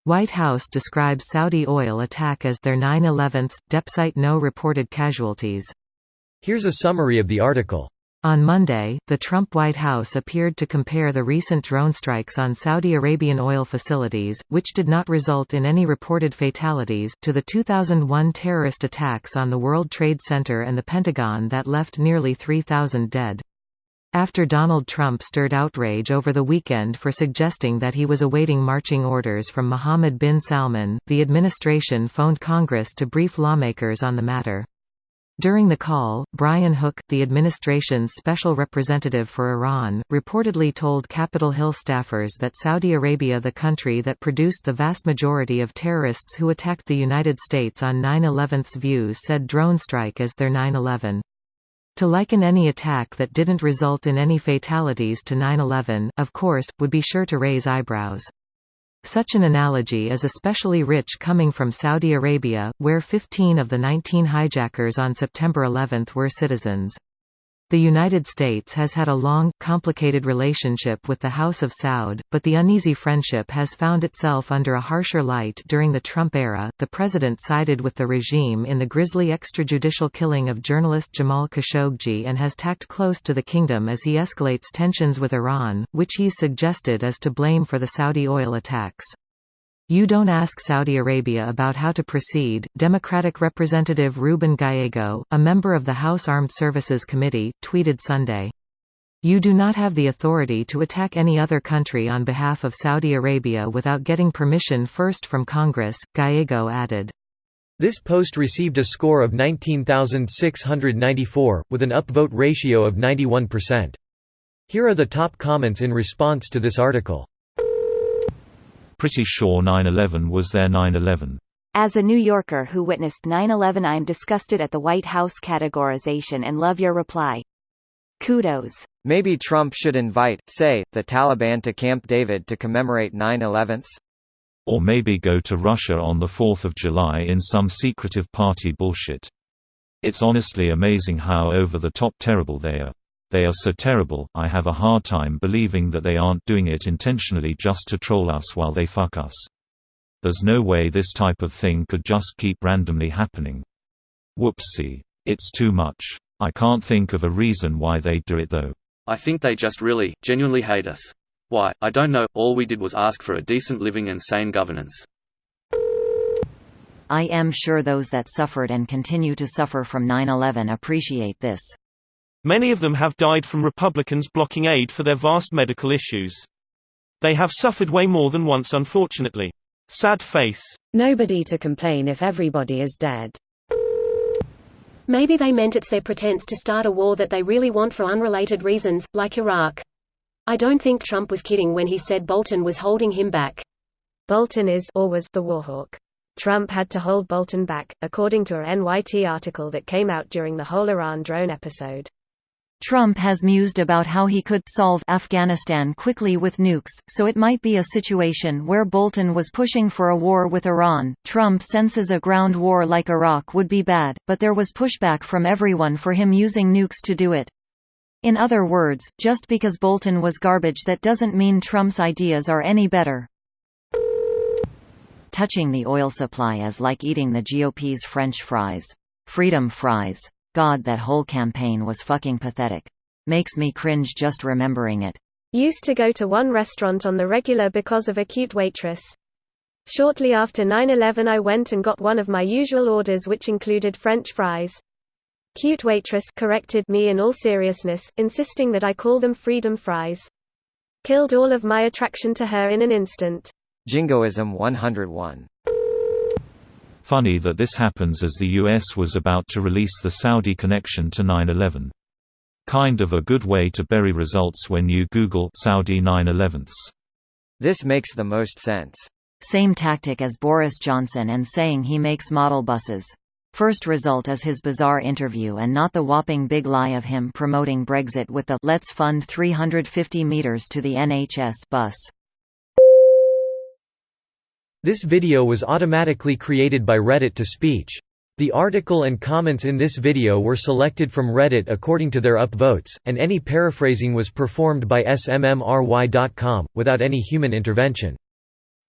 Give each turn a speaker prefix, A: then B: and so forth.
A: White House describes Saudi oil attack as their 9/11. Depsite no reported casualties.
B: Here's a summary of the article.
A: On Monday, the Trump White House appeared to compare the recent drone strikes on Saudi Arabian oil facilities, which did not result in any reported fatalities, to the 2001 terrorist attacks on the World Trade Center and the Pentagon that left nearly 3,000 dead. After Donald Trump stirred outrage over the weekend for suggesting that he was awaiting marching orders from Mohammed bin Salman, the administration phoned Congress to brief lawmakers on the matter. During the call, Brian Hook, the administration's special representative for Iran, reportedly told Capitol Hill staffers that Saudi Arabia, the country that produced the vast majority of terrorists who attacked the United States on 9/11's views, said drone strike as their 9/11. To liken any attack that didn't result in any fatalities to 9/11, of course, would be sure to raise eyebrows. Such an analogy is especially rich coming from Saudi Arabia, where 15 of the 19 hijackers on September 11 were citizens. The United States has had a long, complicated relationship with the House of Saud, but the uneasy friendship has found itself under a harsher light during the Trump era. The president sided with the regime in the grisly extrajudicial killing of journalist Jamal Khashoggi and has tacked close to the kingdom as he escalates tensions with Iran, which he's suggested is to blame for the Saudi oil attacks. You don't ask Saudi Arabia about how to proceed. Democratic Representative Ruben Gallego, a member of the House Armed Services Committee, tweeted Sunday. You do not have the authority to attack any other country on behalf of Saudi Arabia without getting permission first from Congress, Gallego added.
B: This post received a score of 19,694, with an upvote ratio of 91%. Here are the top comments in response to this article.
C: Pretty sure 9/11 was their 9/11.
D: As a New Yorker who witnessed 9/11, I'm disgusted at the White House categorization and love your reply. Kudos.
E: Maybe Trump should invite, say, the Taliban to Camp David to commemorate 9/11s?
C: Or maybe go to Russia on the 4th of July in some secretive party bullshit. It's honestly amazing how over-the-top terrible they are. They are so terrible, I have a hard time believing that they aren't doing it intentionally just to troll us while they fuck us. There's no way this type of thing could just keep randomly happening. Whoopsie. It's too much. I can't think of a reason why they do it though.
F: I think they just really, genuinely hate us. Why, I don't know, all we did was ask for a decent living and sane governance.
D: I am sure those that suffered and continue to suffer from 9/11 appreciate this.
G: Many of them have died from Republicans blocking aid for their vast medical issues. They have suffered way more than once, unfortunately. Sad face.
H: Nobody to complain if everybody is dead. Maybe they meant it's their pretense to start a war that they really want for unrelated reasons, like Iraq. I don't think Trump was kidding when he said Bolton was holding him back.
I: Bolton is, or was, the warhawk. Trump had to hold Bolton back, according to a NYT article that came out during the whole Iran drone episode.
D: Trump has mused about how he could solve Afghanistan quickly with nukes, so it might be a situation where Bolton was pushing for a war with Iran. Trump senses a ground war like Iraq would be bad, but there was pushback from everyone for him using nukes to do it. In other words, just because Bolton was garbage, that doesn't mean Trump's ideas are any better. Touching the oil supply is like eating the GOP's French fries. Freedom fries. God, that whole campaign was fucking pathetic. Makes me cringe just remembering it.
I: Used to go to one restaurant on the regular because of a cute waitress. Shortly after 9/11 I went and got one of my usual orders, which included French fries. Cute waitress corrected me in all seriousness, insisting that I call them freedom fries. Killed all of my attraction to her in an instant.
E: Jingoism 101.
C: Funny that this happens as the US was about to release the Saudi connection to 9/11. Kind of a good way to bury results when you Google Saudi 9/11s.
E: This makes the most sense.
D: Same tactic as Boris Johnson and saying he makes model buses. First result is his bizarre interview and not the whopping big lie of him promoting Brexit with the "Let's fund 350 meters to the NHS" bus.
B: This video was automatically created by Reddit to speech. The article and comments in this video were selected from Reddit according to their upvotes, and any paraphrasing was performed by smmry.com, without any human intervention.